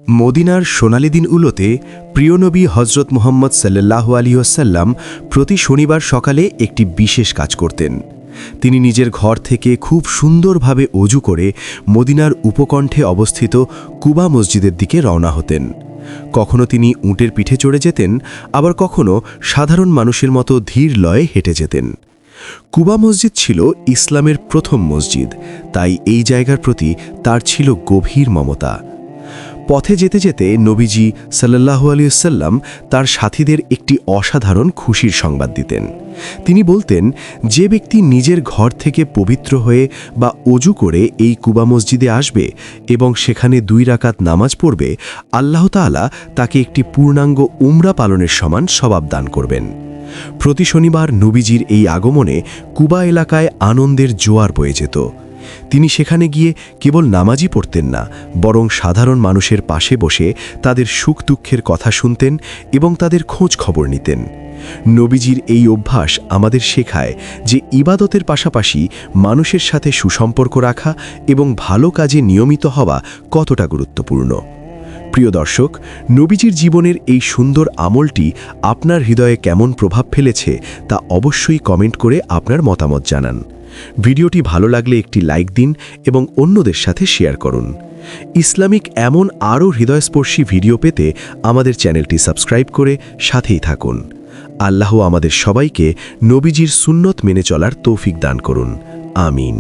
মদিনার সোনালি দিন উলোতে প্রিয় নবী হজরত মুহাম্মদ সাল্লাল্লাহু আলাইহি ওয়াসাল্লাম প্রতি শনিবার সকালে একটি বিশেষ কাজ করতেন। তিনি নিজের ঘর থেকে খুব সুন্দরভাবে অজু করে মদিনার উপকণ্ঠে অবস্থিত কুবা মসজিদের দিকে রওনা হতেন। কখনো তিনি উটের পিঠে চড়ে যেতেন, আবার কখনো সাধারণ মানুষের মতো ধীর লয়ে হেঁটে যেতেন। কুবা মসজিদ ছিল ইসলামের প্রথম মসজিদ, তাই এই জায়গার প্রতি তার ছিল গভীর মমতা। পথে যেতে যেতে নবীজি সাল্লাল্লাহু আলাইহি ওয়াসাল্লাম তার সাথীদের একটি অসাধারণ খুশির সংবাদ দিতেন। তিনি বলতেন, যে ব্যক্তি নিজের ঘর থেকে পবিত্র হয়ে বা অজু করে এই কুবা মসজিদে আসবে এবং সেখানে 2 রাকাত নামাজ পড়বে, আল্লাহ তাআলা তাকে একটি পূর্ণাঙ্গ উমরা পালনের সমান সওয়াব দান করবেন। প্রতি শনিবার নবীজির এই আগমনে কুবা এলাকায় আনন্দের জোয়ার বয়ে যেত। তিনি সেখানে গিয়ে কেবল নামাজই পড়তেন না, বরং সাধারণ মানুষের পাশে বসে তাদের সুখ দুঃখের কথা শুনতেন এবং তাদের খোঁজ খবর নিতেন। নবীজির এই অভ্যাস আমাদের শেখায় যে ইবাদতের পাশাপাশি মানুষের সাথে সুসম্পর্ক রাখা এবং ভালো কাজে নিয়মিত হওয়া কতটা গুরুত্বপূর্ণ। প্রিয় দর্শক, নবীজির জীবনের এই সুন্দর আমলটি আপনার হৃদয়ে কেমন প্রভাব ফেলেছে তা অবশ্যই কমেন্ট করে আপনার মতামত জানান। ভিডিওটি ভালো লাগলে একটি লাইক দিন এবং অন্যদের সাথে শেয়ার করুন। ইসলামিক এমন আরও হৃদয়স্পর্শী ভিডিও পেতে আমাদের চ্যানেলটি সাবস্ক্রাইব করে সাথেই থাকুন। আল্লাহ আমাদের সবাইকে নবীজির সুন্নত মেনে চলার তৌফিক দান করুন। আমিন।